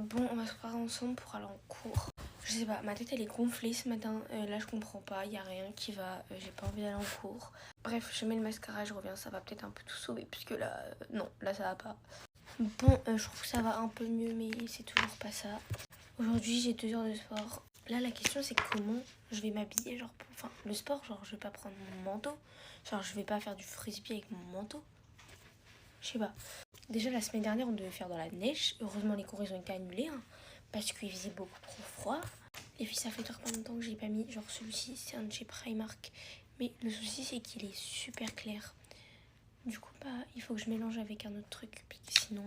Bon, on va se préparer ensemble pour aller en cours. Je sais pas, ma tête elle est gonflée ce matin. Là, je comprends pas, y a rien qui va. J'ai pas envie d'aller en cours. Bref, je mets le mascara, je reviens. Ça va peut-être un peu tout sauver, puisque là, non, là ça va pas. Bon, je trouve que ça va un peu mieux, mais c'est toujours pas ça. Aujourd'hui, j'ai 2 heures de sport. Là, la question c'est comment je vais m'habiller. Genre, enfin, le sport, genre, je vais pas prendre mon manteau. Genre, je vais pas faire du frisbee avec mon manteau. Je sais pas. Déjà, la semaine dernière, on devait faire dans la neige. Heureusement, les cours, ils ont été annulés. Parce qu'il faisait beaucoup trop froid. Et puis, ça fait trop longtemps que j'ai pas mis. Genre, celui-ci, c'est un de chez Primark. Mais le souci, c'est qu'il est super clair. Du coup, bah, il faut que je mélange avec un autre truc. Sinon,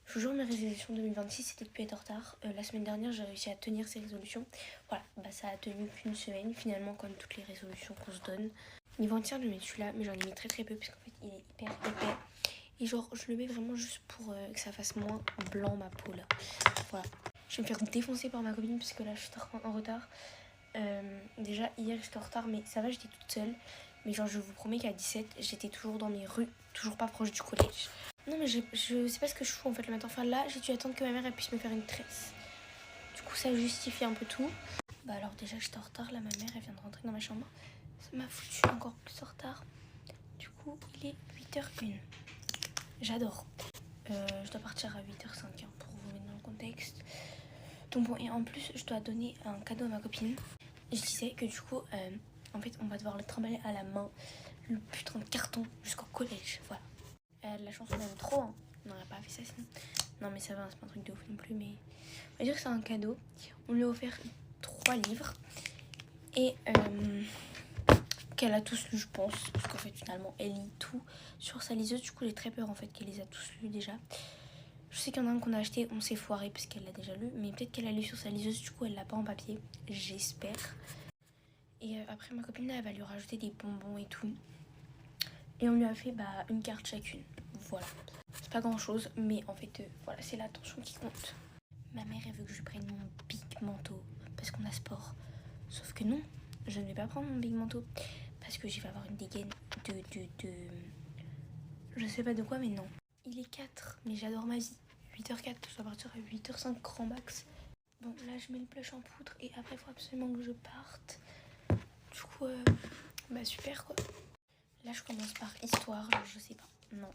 je vous jure, mes résolutions 2026, c'était de plus être en retard. La semaine dernière, j'ai réussi à tenir ces résolutions. Voilà, bah, ça a tenu qu'une semaine. Finalement, comme toutes les résolutions qu'on se donne. Niveau entier, je mets celui-là, mais j'en ai mis très très peu. Parce qu'en fait, il est hyper épais. Et genre, je le mets vraiment juste pour que ça fasse moins blanc ma peau là. Voilà. Je vais me faire défoncer par ma copine parce que là, je suis en retard. Déjà, hier, j'étais en retard, mais ça va, j'étais toute seule. Mais genre, je vous promets qu'à 17, j'étais toujours dans mes rues, toujours pas proche du collège. Non, mais je sais pas ce que je fous en fait le matin. Enfin, là, j'ai dû attendre que ma mère elle puisse me faire une tresse. Du coup, ça justifie un peu tout. Bah, alors, déjà, j'étais en retard. Là, ma mère, elle vient de rentrer dans ma chambre. Ça m'a foutu encore plus en retard. Du coup, il est 8h01. J'adore. Je dois partir à 8h05 pour vous mettre dans le contexte. Donc bon, et en plus, je dois donner un cadeau à ma copine. Et je disais que du coup, en fait, on va devoir le trimballer à la main, le putain de carton, jusqu'au collège. Voilà. Elle a de la chance, on aime trop. Hein. On n'aurait pas fait ça sinon. Non, mais ça va, c'est pas un truc de ouf non plus. Mais on va dire que c'est un cadeau. On lui a offert 3 livres. Et qu'elle a tous lu, je pense. Parce qu'en fait, finalement, elle lit tout sur sa liseuse. Du coup, j'ai très peur en fait qu'elle les a tous lus déjà. Je sais qu'il y en a un qu'on a acheté, on s'est foiré parce qu'elle l'a déjà lu. Mais peut-être qu'elle a lu sur sa liseuse, du coup, elle l'a pas en papier. J'espère. Et après, ma copine, là, elle va lui rajouter des bonbons et tout. Et on lui a fait une carte chacune. Voilà. C'est pas grand-chose, mais en fait, voilà, c'est l'attention qui compte. Ma mère, elle veut que je prenne mon big manteau parce qu'on a sport. Sauf que non, je ne vais pas prendre mon big manteau parce que je vais avoir une dégaine de... Je sais pas de quoi, mais non. Il est 4, mais j'adore ma vie. 8h04, je dois partir à 8h05 grand max. Bon, là, je mets le blush en poudre et après, il faut absolument que je parte. Du coup, bah super, quoi. Là, je commence par histoire, genre, je sais pas.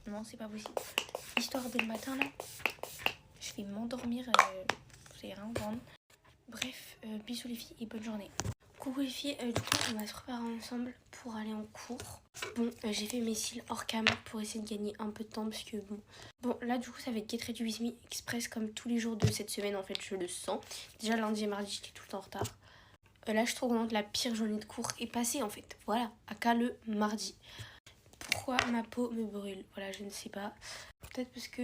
Non, c'est pas possible. Histoire dès le matin, là. Je vais m'endormir, vous allez rien entendre. Bref, bisous les filles et bonne journée. Coucou les filles, du coup on va se préparer ensemble pour aller en cours. Bon, j'ai fait mes cils hors cam pour essayer de gagner un peu de temps parce que bon là du coup ça va être Get Ready With Me Express comme tous les jours de cette semaine en fait, je le sens. Déjà lundi et mardi j'étais tout le temps en retard. Là je trouve vraiment que la pire journée de cours est passée en fait. Voilà, à qu'à le mardi. Pourquoi ma peau me brûle? Voilà, je ne sais pas. Peut-être parce que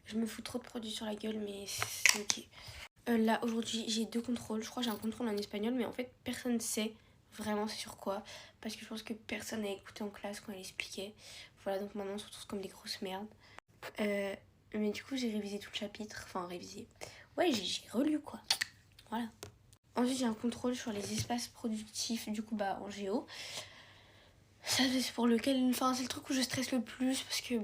je me fous trop de produits sur la gueule mais c'est ok. Là aujourd'hui j'ai 2 contrôles, je crois que j'ai un contrôle en espagnol mais en fait personne ne sait vraiment c'est sur quoi parce que je pense que personne n'a écouté en classe quand elle expliquait. Voilà, donc maintenant on se retrouve comme des grosses merdes. Mais du coup j'ai révisé tout le chapitre, enfin révisé. Ouais, j'ai relu quoi. Voilà. Ensuite j'ai un contrôle sur les espaces productifs du coup en géo. Ça c'est pour lequel, enfin c'est le truc où je stresse le plus parce que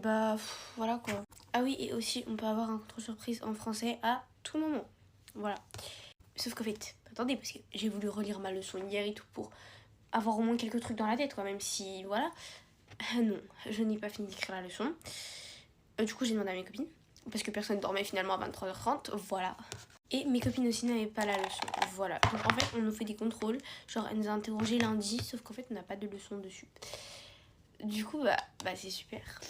voilà quoi. Ah oui, et aussi on peut avoir un contrôle surprise en français à tout moment. Voilà. Sauf qu'en fait, attendez, parce que j'ai voulu relire ma leçon hier et tout pour avoir au moins quelques trucs dans la tête, quoi, même si, voilà. Non, je n'ai pas fini d'écrire la leçon. Du coup, j'ai demandé à mes copines, parce que personne dormait finalement à 23h30, voilà. Et mes copines aussi n'avaient pas la leçon, voilà. Donc en fait, on nous fait des contrôles, genre elle nous a interrogé lundi, sauf qu'en fait, on n'a pas de leçon dessus. Du coup, c'est super.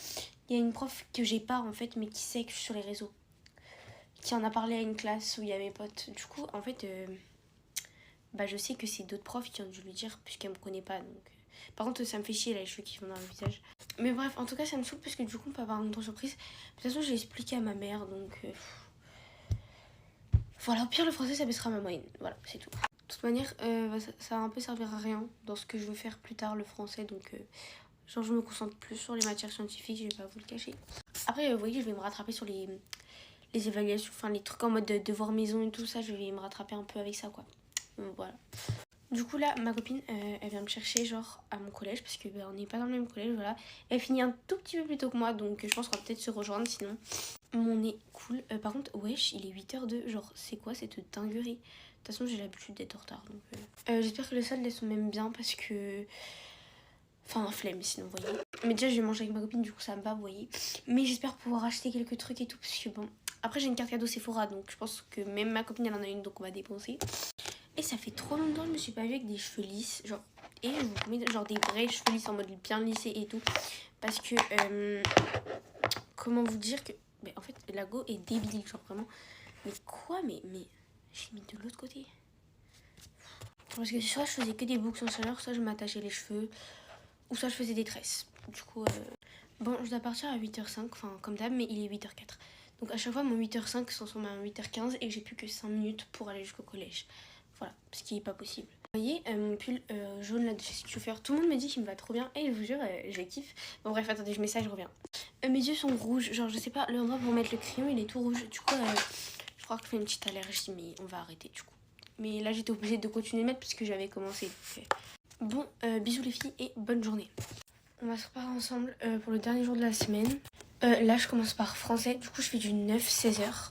Il y a une prof que j'ai pas, en fait, mais qui sait que je suis sur les réseaux. Qui en a parlé à une classe où il y a mes potes. Du coup, en fait, je sais que c'est d'autres profs qui ont dû lui dire puisqu'elle me connaît pas. Donc, par contre, ça me fait chier là, les cheveux qui vont dans le visage. Mais bref, en tout cas, ça me saoule parce que du coup, on peut avoir un ton surprise. De toute façon, j'ai expliqué à ma mère, donc voilà. Au pire, le français, ça baissera ma moyenne. Voilà, c'est tout. De toute manière, ça va un peu servir à rien dans ce que je veux faire plus tard, le français. Donc, genre, je me concentre plus sur les matières scientifiques, je vais pas vous le cacher. Après, vous voyez, je vais me rattraper sur les évaluations, enfin les trucs en mode devoir maison et tout ça, je vais me rattraper un peu avec ça quoi. Donc, voilà. Du coup là, ma copine, elle vient me chercher genre à mon collège parce que on n'est pas dans le même collège, voilà. Elle finit un tout petit peu plus tôt que moi, donc je pense qu'on va peut-être se rejoindre sinon. Mon nez cool. Par contre, wesh, il est 8h02. Genre, c'est quoi cette dinguerie? De toute façon, j'ai l'habitude d'être en retard. Donc, j'espère que les soldes, elles sont même bien parce que... Enfin, flemme sinon, vous voyez. Mais déjà, je vais manger avec ma copine, du coup, ça me va, vous voyez. Mais j'espère pouvoir acheter quelques trucs et tout parce que bon... Après, j'ai une carte cadeau Sephora, donc je pense que même ma copine, elle en a une, donc on va dépenser. Et ça fait trop longtemps que je me suis pas vue avec des cheveux lisses. Genre, et je vous promets, genre des vrais cheveux lisses en mode bien lissés et tout. Parce que... comment vous dire que... Mais en fait, la go est débile, genre vraiment. Mais quoi? Mais j'ai mis de l'autre côté. Parce que soit je faisais que des boucles sans chaleur, soit je m'attachais les cheveux, ou soit je faisais des tresses. Du coup, bon, je dois partir à 8h05, enfin comme d'hab, mais il est 8h04. Donc à chaque fois, mon 8h05 se transforme en 8h15 et j'ai plus que 5 minutes pour aller jusqu'au collège. Voilà, ce qui est pas possible. Vous voyez, mon pull jaune là de chez Chauffeur, tout le monde me dit qu'il me va trop bien et je vous jure, je kiffe. Bon bref, attendez, je mets ça, je reviens. Mes yeux sont rouges, genre je sais pas, l'endroit pour mettre le crayon il est tout rouge. Du coup, je crois que je fais une petite allergie, mais on va arrêter du coup. Mais là j'étais obligée de continuer de mettre parce que j'avais commencé. Bon, bisous les filles et bonne journée. On va se reparler ensemble pour le dernier jour de la semaine. Là je commence par français, du coup je fais du 9-16h.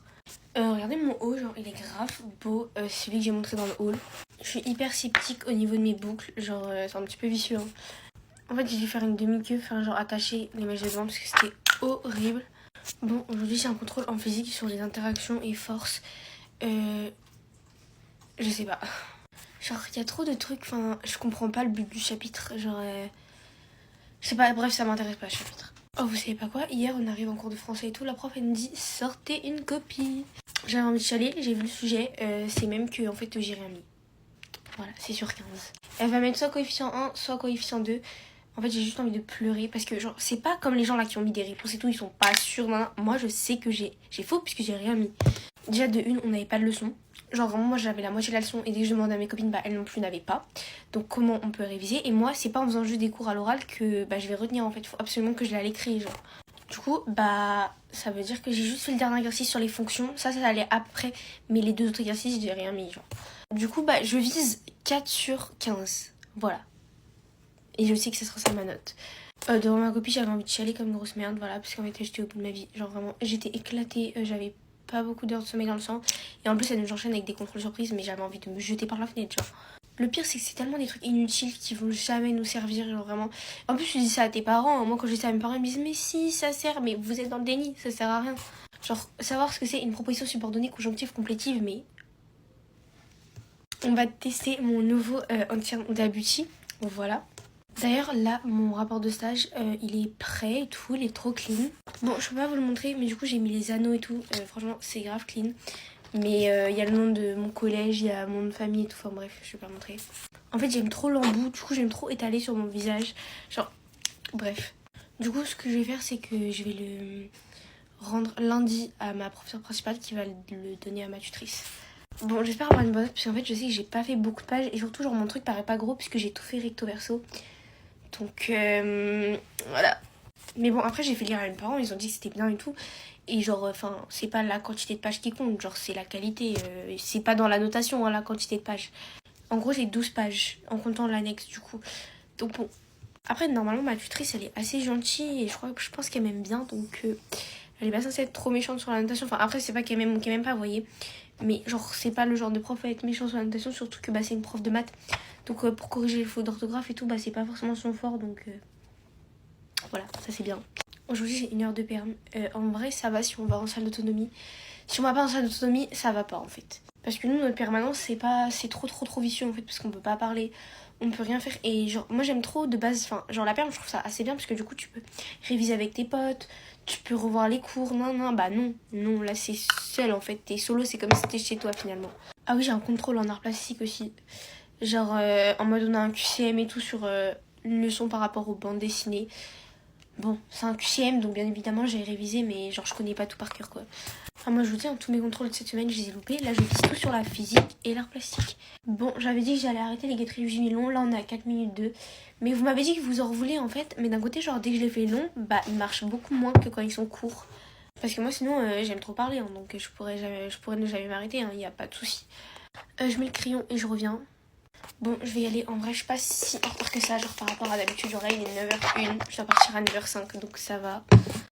Regardez mon haut, genre il est grave beau, celui que j'ai montré dans le haul. Je suis hyper sceptique au niveau de mes boucles, genre c'est un petit peu vicieux. Hein. En fait j'ai dû faire une demi-queue, enfin genre attacher les mèches de devant parce que c'était horrible. Bon, aujourd'hui j'ai un contrôle en physique sur les interactions et forces. Je sais pas. Genre il y a trop de trucs, enfin je comprends pas le but du chapitre, genre... Je sais pas, bref ça m'intéresse pas le chapitre. Oh vous savez pas quoi, hier on arrive en cours de français et tout, la prof elle me dit sortez une copie. J'avais envie de chialer, j'ai vu le sujet, c'est même que en fait j'ai rien mis. Voilà, c'est sur 15. Elle va mettre soit coefficient 1, soit coefficient 2. En fait j'ai juste envie de pleurer parce que genre c'est pas comme les gens là qui ont mis des réponses et tout, ils sont pas sûrs. Moi je sais que j'ai faux puisque j'ai rien mis. Déjà de une, on n'avait pas de leçon. Genre vraiment moi j'avais la moitié de la leçon et dès que je demandais à mes copines, bah elles non plus n'avaient pas. Donc comment on peut réviser? Et moi c'est pas en faisant juste des cours à l'oral que bah je vais retenir en fait. Il faut absolument que je l'ai à l'écrit genre. Du coup bah ça veut dire que j'ai juste fait le dernier exercice sur les fonctions. Ça allait après. Mais les deux autres exercices j'ai rien mis genre. Du coup bah je vise 4 sur 15. Voilà. Et je sais que ça sera ça ma note. Devant ma copine j'avais envie de chialer comme une grosse merde. Voilà parce qu'en fait j'étais au bout de ma vie. Genre vraiment j'étais éclatée. J'avais pas beaucoup d'heures de sommeil dans le sang. Et en plus, elle nous enchaîne avec des contrôles surprises, mais j'avais envie de me jeter par la fenêtre, genre. Le pire, c'est que c'est tellement des trucs inutiles qui vont jamais nous servir, genre vraiment. En plus, tu dis ça à tes parents. Moi, quand je dis ça à mes parents, ils me disent, mais si, ça sert, mais vous êtes dans le déni, ça sert à rien. Genre, savoir ce que c'est une proposition subordonnée conjonctive complétive, mais. On va tester mon nouveau entier d'Abuti. Voilà. D'ailleurs, là, mon rapport de stage, il est prêt et tout, il est trop clean. Bon, je peux pas vous le montrer, mais du coup, j'ai mis les anneaux et tout. Franchement, c'est grave clean. Mais il y a le nom de mon collège, il y a mon nom de famille et tout. Enfin bref, je vais pas montrer. En fait, j'aime trop l'embout, du coup, j'aime trop étaler sur mon visage. Genre, bref. Du coup, ce que je vais faire, c'est que je vais le rendre lundi à ma professeure principale qui va le donner à ma tutrice. Bon, j'espère avoir une bonne note, parce qu'en fait, je sais que j'ai pas fait beaucoup de pages. Et surtout, genre, mon truc paraît pas gros, puisque j'ai tout fait recto verso. Donc, voilà. Mais bon, après, j'ai fait lire à mes parents, ils ont dit que c'était bien et tout. Et genre, enfin, c'est pas la quantité de pages qui compte, genre, c'est la qualité. C'est pas dans la notation, hein, la quantité de pages. En gros, j'ai 12 pages, en comptant l'annexe, du coup. Donc bon. Après, normalement, ma tutrice, elle est assez gentille et je pense qu'elle m'aime bien. Donc, elle est pas censée être trop méchante sur la notation. Enfin, après, c'est pas qu'elle m'aime pas, vous voyez. Mais genre, c'est pas le genre de prof à être méchant sur la notation, surtout que bah, c'est une prof de maths. Donc, pour corriger les fautes d'orthographe et tout, bah, c'est pas forcément son fort. Donc, voilà, ça c'est bien. Aujourd'hui, j'ai 1 heure de perm. En vrai, ça va si on va en salle d'autonomie. Si on va pas en salle d'autonomie, ça va pas en fait. Parce que nous, notre permanence, c'est trop vicieux en fait. Parce qu'on peut pas parler, on peut rien faire. Et genre, moi j'aime trop de base, enfin, genre la perm, je trouve ça assez bien. Parce que du coup, tu peux réviser avec tes potes, tu peux revoir les cours. Bah non, là c'est seul en fait. T'es solo, c'est comme si t'étais chez toi finalement. Ah oui, j'ai un contrôle en art plastique aussi. Genre, en mode on a un QCM et tout sur une leçon par rapport aux bandes dessinées. Bon, c'est un QCM, donc bien évidemment j'ai révisé, mais genre je connais pas tout par cœur quoi. Enfin, moi je vous dis, tous mes contrôles de cette semaine, je les ai loupés. Là je vise tout sur la physique et l'art plastique. Bon, j'avais dit que j'allais arrêter les gâteries du génie long, là on est à 4 minutes 2. Mais vous m'avez dit que vous en voulez en fait, mais d'un côté, genre dès que je les fais longs, bah ils marchent beaucoup moins que quand ils sont courts. Parce que moi sinon j'aime trop parler, hein, donc je pourrais ne jamais m'arrêter, il n'y a pas de souci. Je mets le crayon et je reviens. Bon, je vais y aller. En vrai, je suis pas si en retard que ça. Genre, par rapport à d'habitude, genre là, il est 9h01. Je dois partir à 9h05, donc ça va.